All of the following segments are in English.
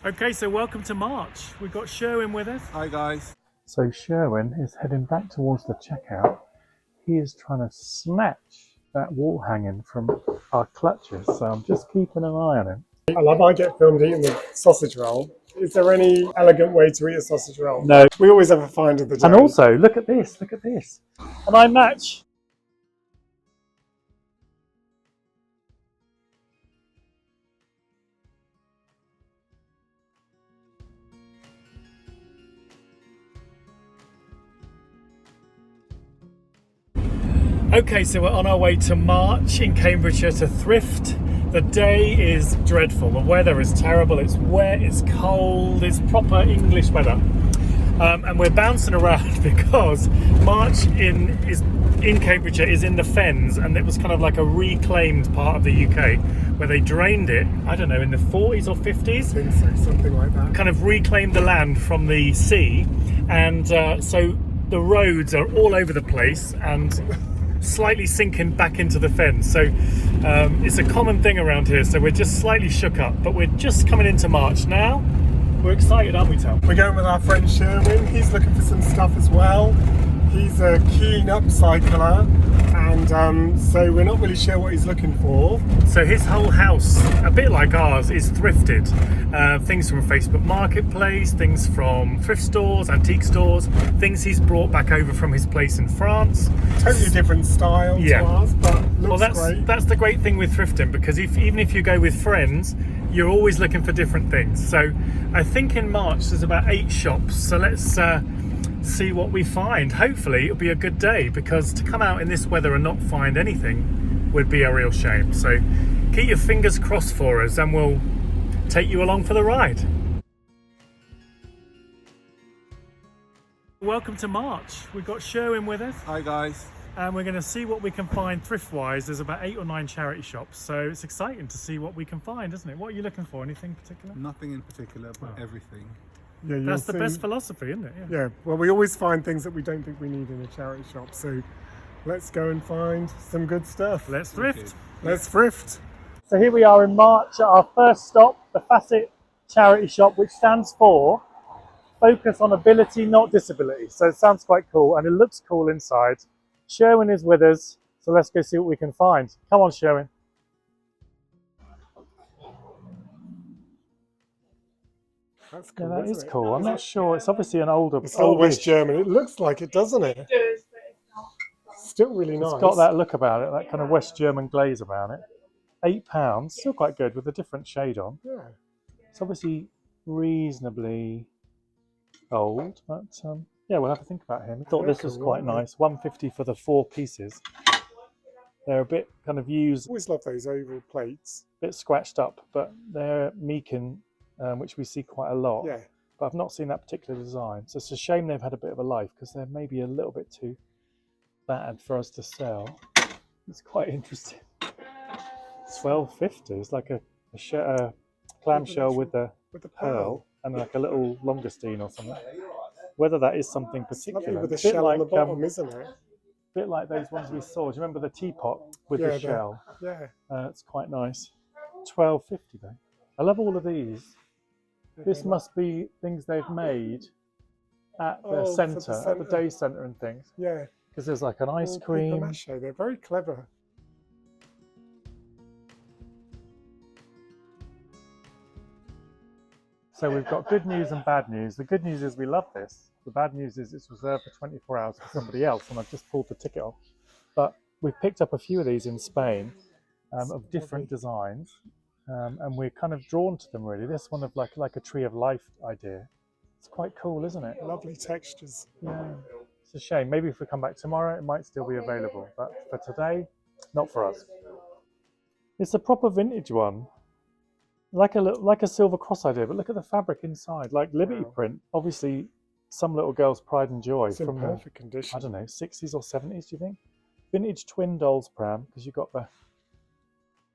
Okay, so welcome to March. We've got Sherwin with us. Hi guys. So Sherwin is heading back towards the checkout. He is trying to snatch that wall hanging from our clutches, so I'm just keeping an eye on him. I love I get filmed eating the sausage roll. Is there any elegant way to eat a sausage roll? No. We always have a find of the day. And also, look at this. And I match. Okay, so we're on our way to March in Cambridgeshire to Thrift. The day is dreadful. The weather is terrible. It's wet, it's cold, it's proper English weather. And we're bouncing around because March in Cambridgeshire is in the Fens, and it was kind of like a reclaimed part of the UK where they drained it, I don't know, in the 40s or 50s? I think so, something like that. Kind of reclaimed the land from the sea, and so the roads are all over the place and slightly sinking back into the Fens. So it's a common thing around here, so we're just slightly shook up, but we're just coming into March now. We're excited, aren't we, Tom? We're going with our friend Sherwin. He's looking for some stuff as well. He's a keen upcycler, and so we're not really sure what he's looking for. So his whole house, a bit like ours, is thrifted. Things from Facebook Marketplace, things from thrift stores, antique stores, things he's brought back over from his place in France. Totally different style to ours, but looks great. That's the great thing with thrifting, because even if you go with friends, you're always looking for different things. So I think in March there's about 8 shops, so let's see what we find. Hopefully it'll be a good day, because to come out in this weather and not find anything would be a real shame. So keep your fingers crossed for us, and we'll take you along for the ride. Welcome to March. We've got Sherwin with us, Hi guys. and we're going to see what we can find thrift-wise. There's about 8 or 9 charity shops, so it's exciting to see what we can find, isn't it? What are you looking for? Anything particular? Nothing in particular, but everything. Yeah, you'll That's the see. best philosophy, isn't it? Yeah, well, we always find things that we don't think we need in a charity shop, so let's go and find some good stuff. Let's thrift. Let's thrift. So here we are in March at our first stop, the Facet charity shop, which stands for Focus on Ability, Not Disability. So it sounds quite cool, and it looks cool inside. Sherwin is with us, so let's go see what we can find. Come on, Sherwin. That's cool. Yeah, that is isn't it? cool. I'm not sure. It's obviously an older. It's all West oldish. German. It looks like it, doesn't it? Still really nice. It's got that look about it, that kind of West German glaze about it. £8, still quite good with a different shade on. Yeah. It's obviously reasonably old, but yeah, we'll have to think about him. I thought They're this was cool, quite aren't they? nice. £150 for the 4 pieces. They're a bit kind of used, Always love those oval plates. a bit scratched up, but they're Meakin, which we see quite a lot. Yeah. But I've not seen that particular design, so it's a shame they've had a bit of a life, because they're maybe a little bit too bad for us to sell. It's quite interesting. £12.50. It's like a clamshell with the pearl and like a little longestine or something. Whether that is something particular. Lovely with the A bit shell like, on the bottom, isn't it? bit like those ones we saw. Do you remember the teapot with the shell? Yeah. It's quite nice. £12.50 though. I love all of these. This must be things they've made at the centre, at the day centre and things. Yeah. Because there's like an ice Paper cream. mache. They're very clever. So we've got good news and bad news. The good news is we love this. The bad news is it's reserved for 24 hours for somebody else, and I've just pulled the ticket off. But we've picked up a few of these in Spain of different designs, and we're kind of drawn to them really. This one of like a tree of life idea. It's quite cool, isn't it? Lovely textures. Yeah. It's a shame. Maybe if we come back tomorrow, it might still be available. But for today, not for us. It's a proper vintage one. Like a silver cross idea, but look at the fabric inside, like Liberty print. Obviously, some little girl's pride and joy It's in from perfect condition. I don't know, 60s or 70s, do you think? Vintage twin dolls pram, because you've got the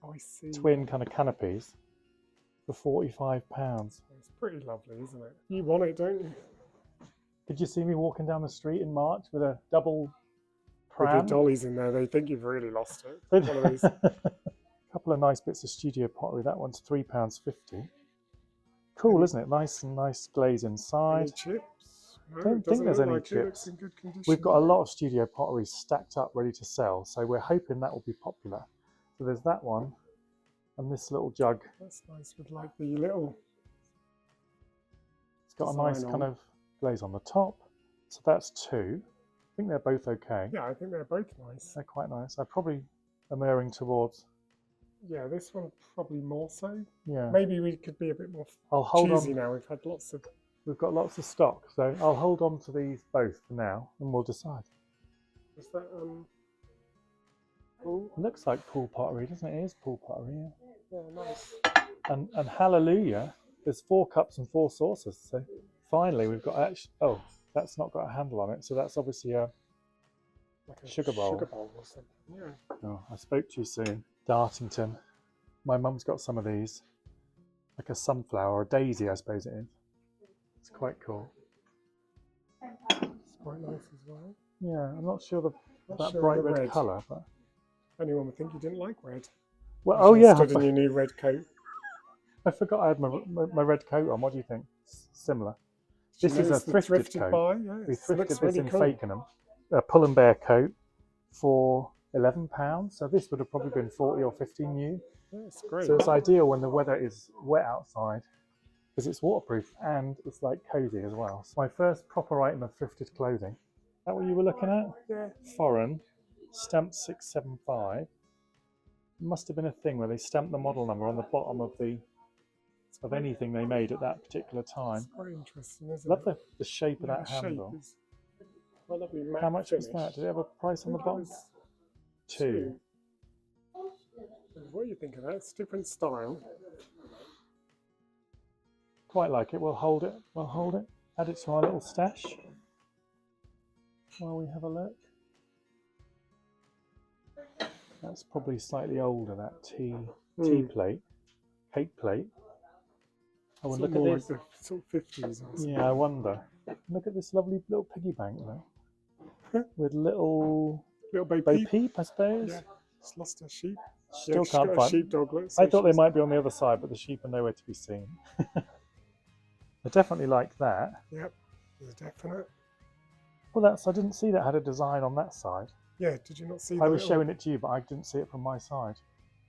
I see. twin kind of canopies for £45. It's pretty lovely, isn't it? You want it, don't you? Could you see me walking down the street in March with a double pram? With your dollies in there, they think you've really lost it. One of those. Couple of nice bits of studio pottery. That one's £3.50. Cool, isn't it? Nice glaze Any inside. chips? No, Don't it think doesn't there's look any like it. It looks chips. in good condition. We've got a lot of studio pottery stacked up, ready to sell, so we're hoping that will be popular. So there's that one, and this little jug. That's nice with like the little. It's got a design nice on. kind of glaze on the top. So that's 2. I think they're both okay. Yeah, I think they're both nice. They're quite nice. I probably am erring towards. Yeah, this one probably more so. Yeah. Maybe we could be a bit more I'll hold choosy on. now. We've had lots of. We've got lots of stock, so I'll hold on to these both for now, and we'll decide. Is that Oh, It looks like pool pottery, doesn't it? It is pool pottery, yeah. yeah, nice. And hallelujah, there's 4 cups and 4 saucers. So finally, we've got actually. Oh, that's not got a handle on it, so that's obviously a Like a sugar bowl. Sugar bowl or something. Yeah. Oh, I spoke too soon. Dartington. My mum's got some of these, like a sunflower or a daisy, I suppose it is. It's quite cool. It's quite nice as well. Yeah, I'm not sure Not that sure bright of the red colour, but Anyone would think you didn't like red. well, You oh should yeah, have stood in your new red coat. I forgot I had my red coat on. What do you think? Similar. Did This you is a notice the thrifted coat. buy? Yeah, We it thrifted looks this really in cool. Fakenham. A Pull and Bear coat for £11. So this would have probably been 40 or 50 new. Yeah, it's great. So it's ideal when the weather is wet outside because it's waterproof and it's like cozy as well. So my first proper item of thrifted clothing. Is that what you were looking at? Yeah. Foreign, stamped 675. Must have been a thing where they stamped the model number on the bottom of anything they made at that particular time. It's very interesting, isn't Love it? the shape of Yeah, that the shape handle. is quite lovely matte How much was finish. that? Did it have a price on the I think it bottom? was 2. What do you think of that? It's different style. Quite like it. We'll hold it. We'll hold it. Add it to our little stash while we have a look. That's probably slightly older, that tea plate, cake plate. Oh, and Sort look of at more this. like the sort of 50s or something. Yeah, I wonder. Look at this lovely little piggy bank there. With little Little Bo baby. Peep, I suppose. Yeah, it's lost her sheep. Still Yeah, she's can't got a find. sheepdog. Let's I see thought they she's- might be on the other side, but the sheep are nowhere to be seen. I definitely like that. Yep, there's a definite. Well, I didn't see that had a design on that side. Yeah, did you not see I the was little- showing it to you, but I didn't see it from my side.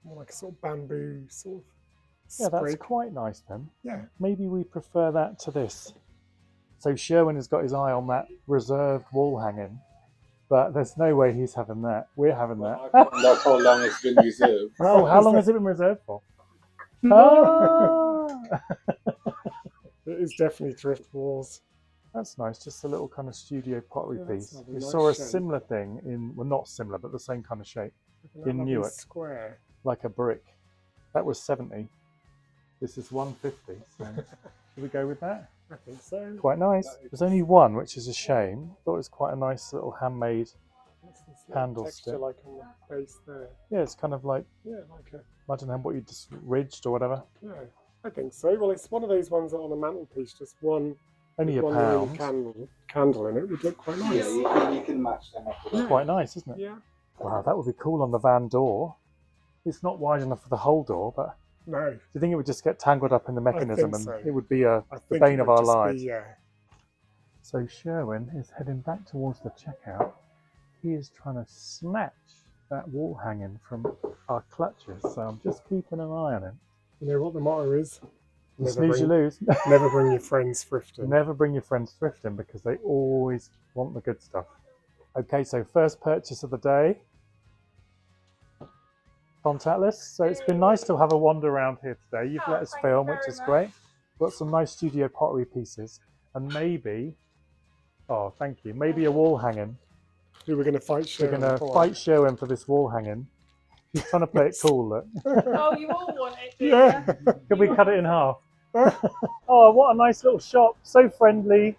more like a sort of bamboo sort of Yeah, that's sprig? quite nice then. Yeah, Maybe we prefer that to this. So Sherwin has got his eye on that reserved wall hanging, but there's no way he's having that. We're having that. That's how long it's been reserved. Oh, how long has it been reserved for? Ah! it is definitely thrift wars. That's nice, just a little kind of studio pottery Yeah, that's piece. lovely, We nice saw a shape. similar thing well, not similar, but the same kind of shape, Look at that in lovely Newark. square. like a brick. That was 70. This is 150. So should we go with that? I think so. Quite nice. There's only one, which is a shame. Thought it was quite a nice little handmade. What's this little Handle texture stick. like on the base there? Yeah, it's kind of like, Yeah, like a imagine what you just ridged or whatever. yeah. I think so. Well, it's one of those ones that on a mantelpiece, just one Only a one little pound. candle in it would look quite nice. Yeah, you can match them up. It's quite nice, isn't it? Yeah. Wow, that would be cool on the van door. It's not wide enough for the whole door, but No, do you think it would just get tangled up in the mechanism think so. and it would be I the think bane it of would our just be, lives? yeah. So Sherwin is heading back towards the checkout. He is trying to snatch that wall hanging from our clutches, so I'm just keeping an eye on him. You know what the motto is? You snooze, you lose. Never bring your friends thrifting. Never bring your friends thrifting because they always want the good stuff. Okay, so first purchase of the day. Contactless. So it's been nice to have a wander around here today. You've let us film, which is great. Got some nice studio pottery pieces and maybe, oh, thank you, maybe a wall hanging. Who we're going to fight We're Sherwin going to for. fight Sherwin for this wall hanging. He's trying to play it cool, look. Oh, you all want it, do Yeah. Could we cut it in half? Oh, what a nice little shop. So friendly.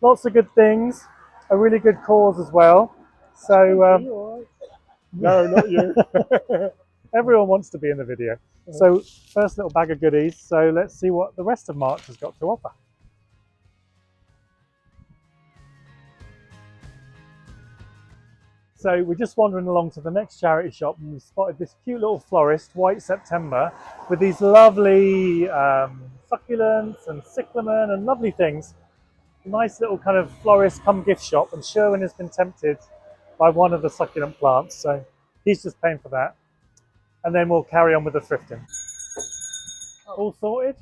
Lots of good things. A really good cause as well. So You all right? No, not you. everyone wants to be in the video. So first little bag of goodies. So let's see what the rest of March has got to offer. So we're just wandering along to the next charity shop and we spotted this cute little florist, White September, with these lovely succulents and cyclamen and lovely things. Nice little kind of florist come gift shop, and Sherwin has been tempted by one of the succulent plants, so he's just paying for that. And then we'll carry on with the thrifting. All sorted?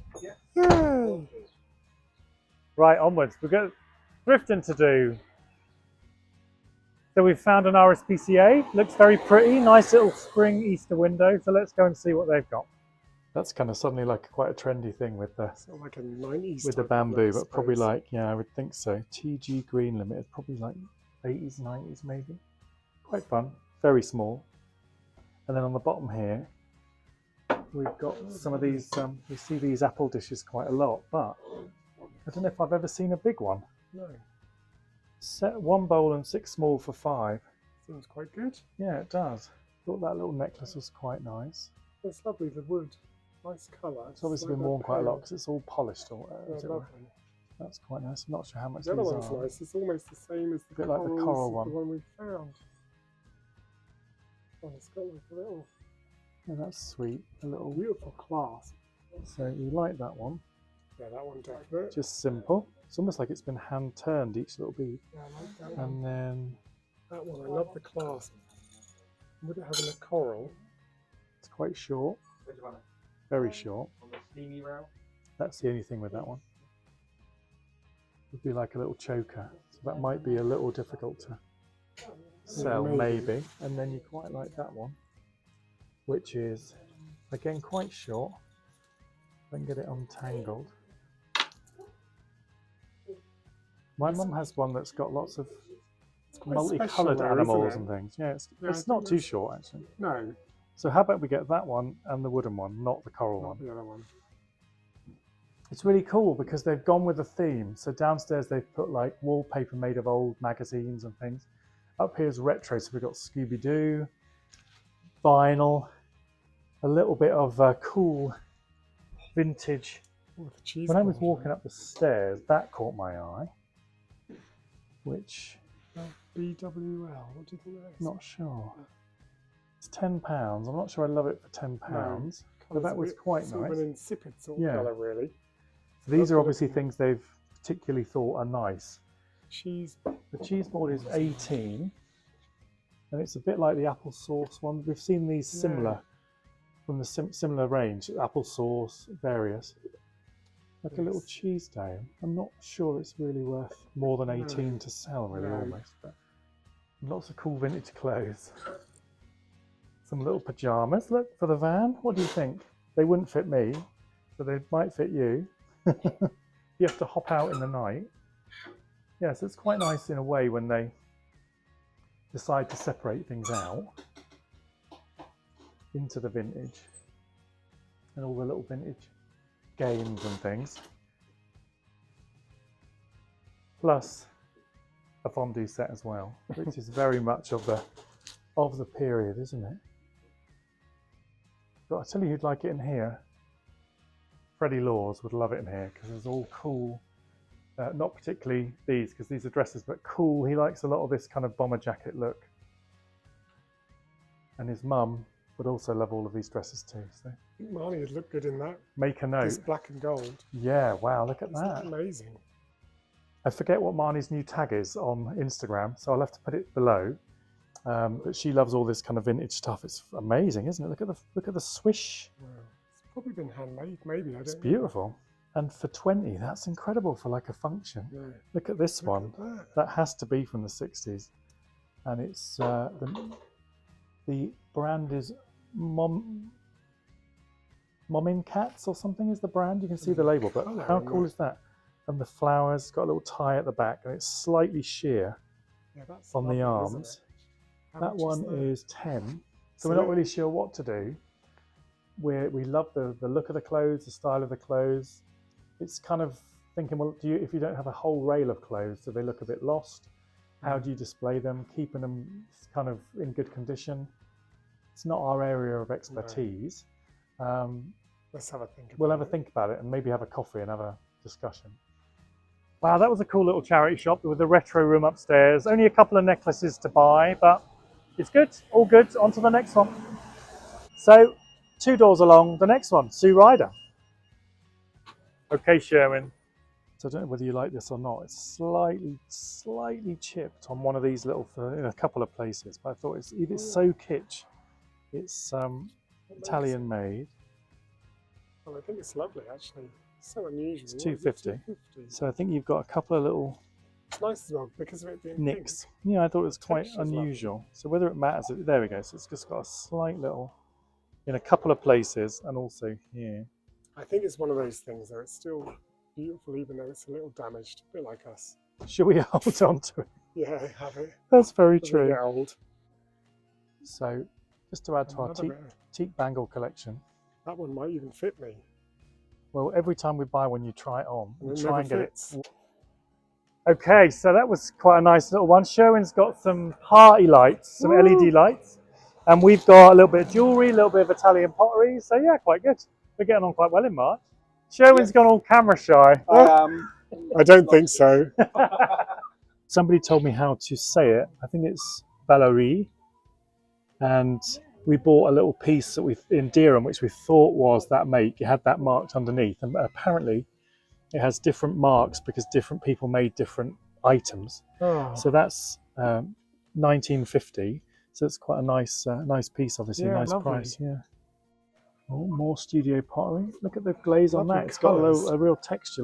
Yay! Right, onwards. We've got thrifting to do. So we've found an RSPCA. Looks very pretty. Nice little spring Easter window. So let's go and see what they've got. That's kind of suddenly like quite a trendy thing with the Sort of like a 90s with the type of bamboo, look, I but probably suppose. like, yeah, I would think so. TG Green Limited, probably like 80s, 90s maybe. Quite fun. Very small. And then on the bottom here, we've got some of these, we see these apple dishes quite a lot, but I don't know if I've ever seen a big one. No, Set 1 bowl and 6 small for £5. seems quite good. Yeah, it does. Thought that little necklace was quite nice. It's lovely, the wood. Nice colour. It's obviously been like worn that quite a lot pale. because it's all polished. Or, Yeah, as it were. lovely. That's quite nice. I'm not sure how much The other these one's are. nice. It's almost the same as the Bit like the coral one. The one we found. Oh, it's got like a little Yeah, that's sweet. A little. beautiful clasp. So we like that one. Yeah, that one definitely. Just simple. It's almost like it's been hand turned, each little bead. Yeah, I like that one. And then That one, I love the clasp. With it having a coral. it's quite short. Very short. That's the only thing with that one. Would be like a little choker. So that might be a little difficult to sell, maybe. And then you quite like that one, which is again quite short. If I can get it untangled. My mum has one that's got lots of quite multicoloured special though, animals isn't and it? things. Yeah, it's Yeah, I think not too that's- short actually. No, So how about we get that one and the wooden one, not the coral not one. the other one. It's really cool because they've gone with a theme. So downstairs they've put like wallpaper made of old magazines and things. Up here's retro, so we've got Scooby-Doo, vinyl, a little bit of cool vintage. Oh, the cheese When I was balls, walking up the stairs, that caught my eye, which right? BWL, what do you think that is? I'm not sure. It's £10. I'm not sure I love it for £10, but Colour's that a was bit quite sort of nice. an insipid sort Yeah. of colour, really. So these are Lovely obviously looking. things they've particularly thought are nice. Cheese. The cheese board is 18, and it's a bit like the applesauce one. We've seen these similar from the similar range, applesauce, various. Like a little Yes. cheese dough. I'm not sure it's really worth more than 18 to sell, really, No. almost. But lots of cool vintage clothes. Some little pajamas. Look, for the van. What do you think? They wouldn't fit me, so they might fit you. You have to hop out in the night. Yeah, so it's quite nice in a way when they decide to separate things out into the vintage and all the little vintage games and things. Plus a fondue set as well, which is very much of the period, isn't it? But I tell you who'd like it in here. Freddie Laws would love it in here because it's all cool. Not particularly these, because these are dresses, but cool. He likes a lot of this kind of bomber jacket look. And his mum would also love all of these dresses too. So I think Marnie would look good in that. make a note. This black and gold. Yeah, wow, look at Isn't that that. amazing? I forget what Marnie's new tag is on Instagram, so I'll have to put it below. But she loves all this kind of vintage stuff. It's amazing, isn't it? Look at the swish. Wow. It's probably been handmade, maybe. I don't It's know. beautiful. And for 20, that's incredible for like a function. Yeah. Look at this Look one. at that. That has to be from the 60s. And it's the brand is Momin Cats or something is the brand. You can see the label, but Colour how in cool that. is that? And the flowers, got a little tie at the back, and it's slightly sheer Yeah, that's on the lovely, isn't arms. it? How That much one that? is 10. So So we're not that- really sure what to do. We love the look of the clothes, the style of the clothes. It's kind of thinking, well, if you don't have a whole rail of clothes, do they look a bit lost? How do you display them, keeping them kind of in good condition? It's not our area of expertise. Let's have a think. We'll have a think about it and maybe have a coffee and have a discussion. Wow, that was a cool little charity shop with a retro room upstairs. Only a couple of necklaces to buy, but it's good. All good. On to the next one. So, 2 doors along, the next one, Sue Ryder. Okay, Sherwin. So I don't know whether you like this or not. It's slightly chipped on one of these little, in a couple of places. But I thought it's so kitsch. It's Italian made. Well, I think it's lovely actually. It's so unusual. It's What is it, $2.50. $2.50? So I think you've got a couple of little It's nice as well because of it being nicks. Yeah, I thought it was quite Texture's lovely. unusual. So whether it matters, there we go. So it's just got a slight little, in a couple of places, and also here. I think it's one of those things that it's still beautiful even though it's a little damaged, a bit like us. Should we hold on to it? Yeah, have it. That's very As we true. get old. So just to add to our Another bit. teak bangle collection. That one might even fit me. Well, every time we buy one, you try it on. And And it try never and get fits. it. Okay, so that was quite a nice little one. Sherwin's got some party lights, some LED lights. And we've got a little bit of jewellery, a little bit of Italian pottery. So yeah, quite good. We're getting on quite well in March. Sherwin's gone all camera shy. I don't think so. Somebody told me how to say it. I think it's Valerie. And we bought a little piece that in Derham, which we thought was that make. It had that marked underneath. And apparently it has different marks because different people made different items. Oh, So that's 1950. So it's quite a nice piece, obviously. Yeah, Nice lovely. price, yeah. Oh, more studio pottery. Look at the glaze on Lovely that. It's got colours. a real texture,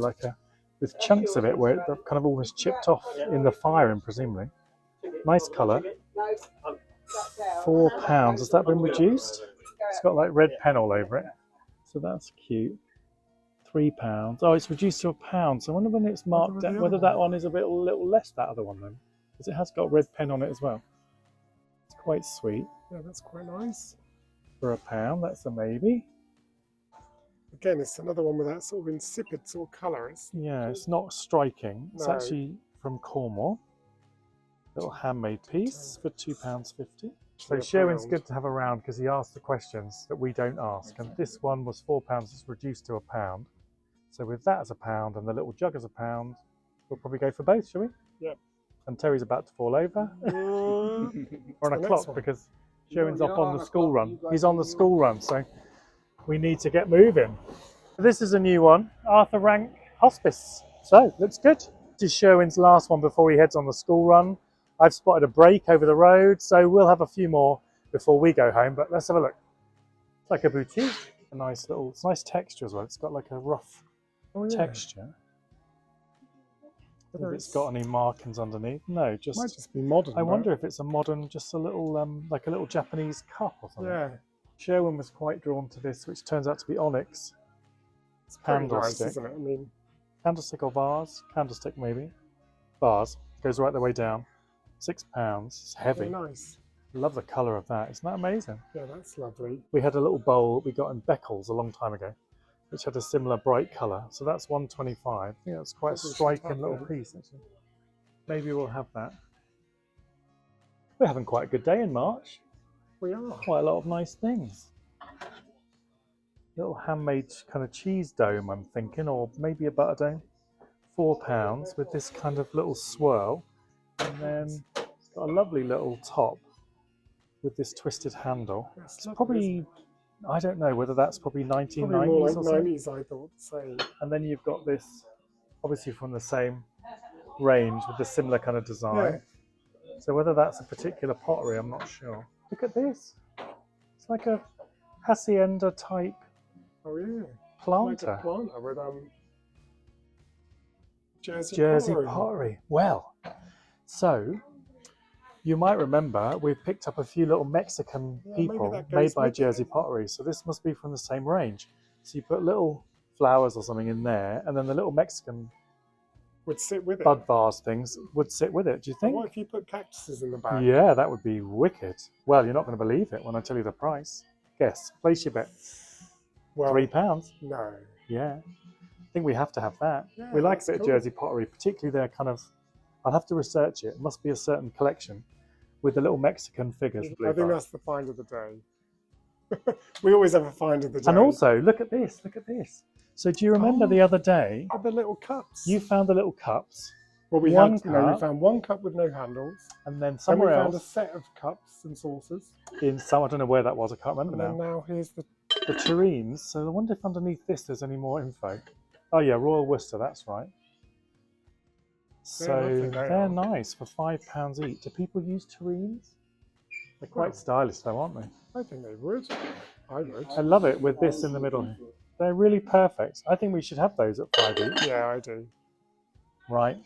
with chunks of it where it kind of almost chipped off in the firing, presumably. Nice colour. £4. Has that been reduced? It's got like red pen all over it. So that's cute. £3. Oh, it's reduced to £1. So I wonder when it's marked the down, other whether that one? one is a little less, that other one then. Because it has got red pen on it as well. It's quite sweet. yeah, that's quite nice. For £1, that's a maybe. Again, it's another one with that sort of insipid sort of colour. Yeah, it's not striking. It's No. actually from Cornwall. Little handmade piece for £2.50. So Sherwin's good to have around because he asks the questions that we don't ask. And this one was £4. It's reduced to £1. So with that as £1 and the little jug as £1, we'll probably go for both, shall we? Yep. And Terry's about to fall over. We're on a the next clock one? because Sherwin's You're off on on the a school clock, run. you guys He's on the move. school run, so we need to get moving. This is a new one, Arthur Rank Hospice. So, looks good. This is Sherwin's last one before he heads on the school run. I've spotted a break over the road, so we'll have a few more before we go home, but let's have a look. It's like a boutique. It's nice texture as well. It's got like a rough texture. If it's got any markings underneath. No, It just might just be modern. I wonder if it's a modern, just a little, like a little Japanese cup or something. Yeah, Sherwin was quite drawn to this, which turns out to be onyx. it's pretty nice, Candlestick. isn't it? I mean, Candlestick or vase? Candlestick maybe. Vase. Goes right the way down. £6. It's heavy. very nice. Love the colour of that. Isn't that amazing? Yeah, that's lovely. We had a little bowl that we got in Beccles a long time ago, which had a similar bright colour. So that's £1.25. I think that's quite a Probably should striking have little that. piece, actually. Maybe we'll have that. We're having quite a good day in March. We are. Quite a lot of nice things. Little handmade kind of cheese dome, I'm thinking, or maybe a butter dome. £4 with this kind of little swirl. And then it's got a lovely little top with this twisted handle. That's It's lovely, probably, I don't know whether that's probably 1990s Probably more like or something. 90s, I thought. Say, And then you've got this, obviously from the same range with a similar kind of design. So whether that's a particular pottery, I'm not sure. Look at this. It's like a hacienda type oh yeah, planter. like a planter with Jersey pottery. Well, so you might remember we've picked up a few little Mexican Yeah, maybe people that made goes by with it. Jersey pottery. So this must be from the same range. So you put little flowers or something in there, and then the little Mexican Would sit with it. bud vase things would sit with it. Do you And think? what if you put cactuses in the back? Yeah, that would be wicked. Well, you're not going to believe it when I tell you the price. Guess. Place your bet. Well, £3. no. Yeah. I think we have to have that. Yeah, We like a that's bit of cool. Jersey pottery, particularly their kind of, I'll have to research it. It must be a certain collection with the little Mexican figures. I think that's the find of the day. We always have a find of the day. And also, look at this, look at this. So do you remember Oh. the other day, Oh, the little cups. you found the little cups, well, we one had, you know, we cup. found one cup with no handles. and then Then we somewhere found a else, set of cups and saucers. in some, I don't know where that was, I can't remember And then now, now here's the. the tureens. So I wonder if underneath this there's any more info. Oh yeah, Royal Worcester, that's right. So lovely, they they're are. nice for £5 each. Do people use tureens? They're quite Well, stylish though, aren't they? I think they would. I would. I love it with this in the middle here. They're really perfect. I think we should have those at 5 each. Yeah, I do. Right.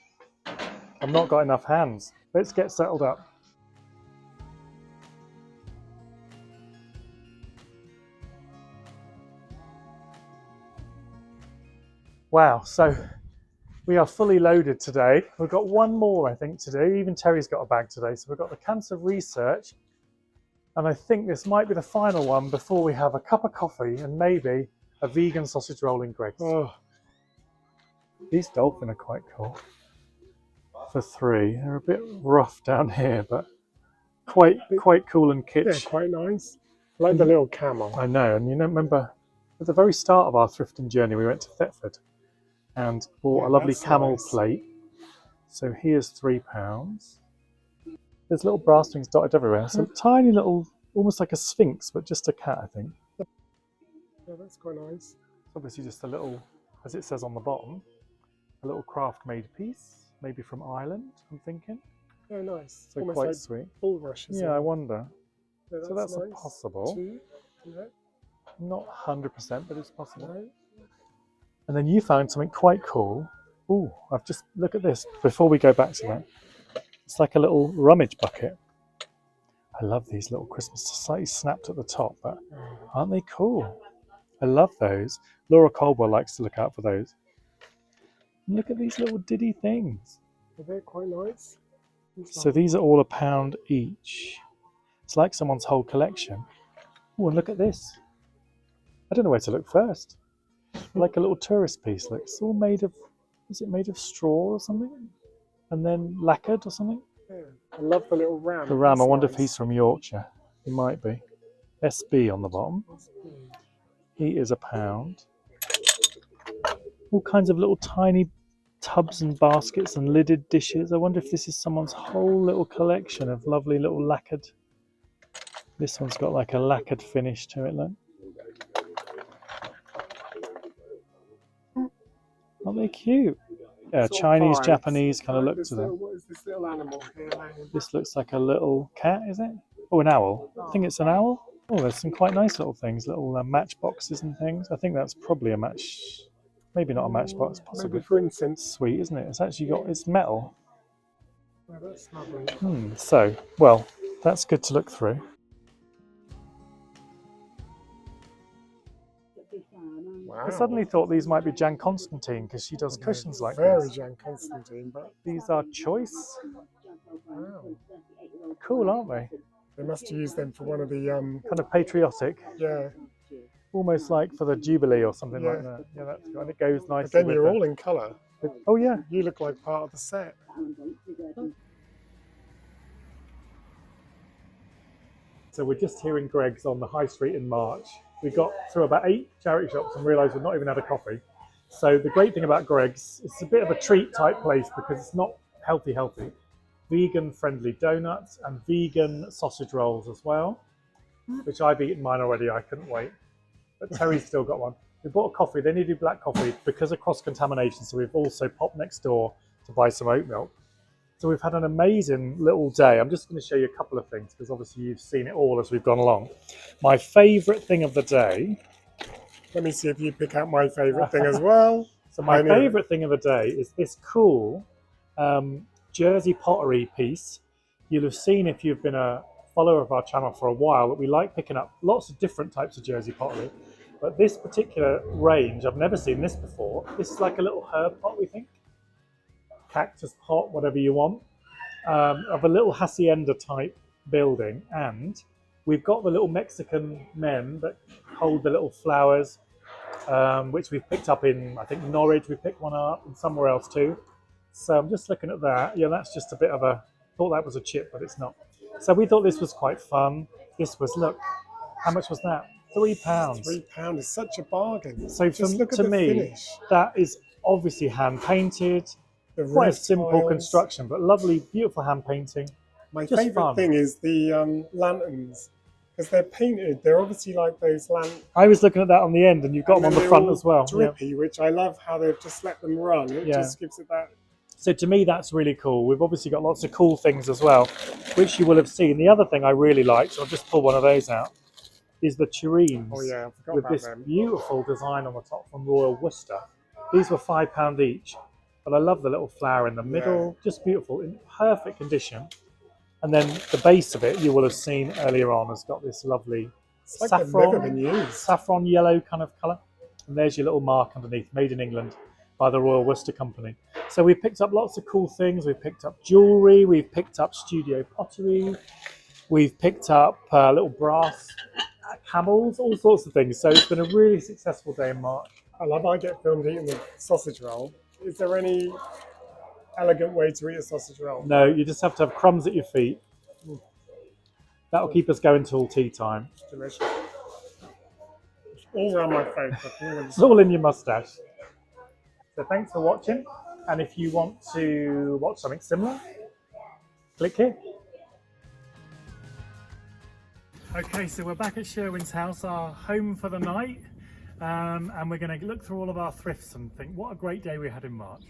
I've not got enough hands. Let's get settled up. Wow, so we are fully loaded today. We've got one more, I think, to do. Even Terry's got a bag today. So we've got the cancer research. And I think this might be the final one before we have a cup of coffee and maybe a vegan sausage roll in Greg's. Oh, These dolphin are quite cool. For £3. They're a bit rough down here, but quite cool and yeah, kitsch. quite nice. I like the little camel. I know, and you know, remember at the very start of our thrifting journey, we went to Thetford and bought Yeah, a lovely that's camel nice. plate. So here's £3. There's little brass rings dotted everywhere. So tiny little, almost like a sphinx, but just a cat, I think. Yeah, that's quite nice. It's obviously just a little, as it says on the bottom, a little craft-made piece, maybe from Ireland, I'm thinking. Yeah, nice. So Almost quite like sweet. bulrushes. Yeah, I wonder. Yeah, So that's nice. possible. Too. Yeah. Not 100%, but it's possible. No. And then you found something quite cool. Ooh, I've just, look at this, before we go back to that. It's like a little rummage bucket. I love these little Christmas, slightly snapped at the top, but aren't they cool? I love those. Laura Caldwell likes to look out for those. And look at these little diddy things. They're quite nice. So these are all £1 each. It's like someone's whole collection. Oh, and look at this. I don't know where to look first. Like a little tourist piece. Look, it's all made of, is it made of straw or something? And then lacquered or something? Yeah. I love the little ram. The ram, I That's wonder if nice. he's from Yorkshire. He might be. SB on the bottom. He is £1. All kinds of little tiny tubs and baskets and lidded dishes. I wonder if this is someone's whole little collection of lovely little lacquered. This one's got like a lacquered finish to it, look. Aren't they cute? Yeah, It's all Chinese, vibes. Japanese kind of Like look to them. What is this little animal here? This looks like a little cat, is it? Oh, an owl. I think it's an owl. Oh, there's some quite nice little things, little matchboxes and things. I think that's probably a match. Maybe not a matchbox, possibly. Maybe for instance. Sweet, isn't it? It's actually got, it's metal. Oh, that's lovely. So, well, that's good to look through. Wow. I suddenly thought these might be Jan Constantine because she does cushions like Very this. Jan Constantine, but These are choice. wow. Cool, aren't they? They must have used them for one of the Kind of patriotic. yeah. Almost like for the Jubilee or something like Yeah. that. Yeah, that's good. And it goes nicely Again, with you're the- all in colour. Oh yeah. You look like part of the set. So we're just here in Greg's on the High Street in March. We got through about 8 charity shops and realised we've not even had a coffee. So the great thing about Greg's, it's a bit of a treat type place because it's not healthy. Vegan friendly donuts and vegan sausage rolls as well, which I've eaten mine already. I couldn't wait. But Terry's still got one. We bought a coffee. They needed black coffee because of cross-contamination. So we've also popped next door to buy some oat milk. So we've had an amazing little day. I'm just going to show you a couple of things because obviously you've seen it all as we've gone along. My favourite thing of the day. Let me see if you pick out my favourite thing as well. So my I knew it. favourite thing of the day is this cool Jersey pottery piece. You'll have seen if you've been a follower of our channel for a while that we like picking up lots of different types of Jersey pottery. But this particular range, I've never seen this before. This is like a little herb pot, we think. Cactus pot, whatever you want. Of a little hacienda type building. And we've got the little Mexican men that hold the little flowers, which we've picked up in, I think, Norwich. We picked one up and somewhere else too. So I'm just looking at that. Yeah, that's just a bit of a, thought that was a chip, but it's not. So we thought this was quite fun. This was, look, how much was that? £3. £3 is such a bargain. So Just for, look at to the me, finish. that is obviously hand painted. The Quite a roof simple tiles. construction, but lovely, beautiful hand painting. My Just favourite fun. thing is the lanterns. because they're painted. They're obviously like those lamp. I was looking at that on the end, and you've got them on the front as well. Yeah. Drippy, which I love how they've just let them run. It Yeah. just gives it that. So to me, that's really cool. We've obviously got lots of cool things as well, which you will have seen. The other thing I really liked, so I'll just pull one of those out, is the tureens. Oh yeah, I forgot With about this them. beautiful design on the top from Royal Worcester. These were £5 each, but I love the little flower in the middle, just beautiful, in perfect condition. And then the base of it, you will have seen earlier on, has got this lovely It's like they've never been used. saffron yellow kind of colour. And there's your little mark underneath, made in England by the Royal Worcester Company. So we've picked up lots of cool things. We've picked up jewellery, we've picked up studio pottery, we've picked up little brass camels, all sorts of things. So it's been a really successful day in March. I love I get filmed eating the sausage roll. Is there any elegant way to eat a sausage roll? No, you just have to have crumbs at your feet. That'll keep us going till tea time. Delicious. It's all around my face. I feel It's all in your mustache. So thanks for watching. And if you want to watch something similar, click here. Okay, so we're back at Sherwin's house, our home for the night. And we're going to look through all of our thrifts and think what a great day we had in March.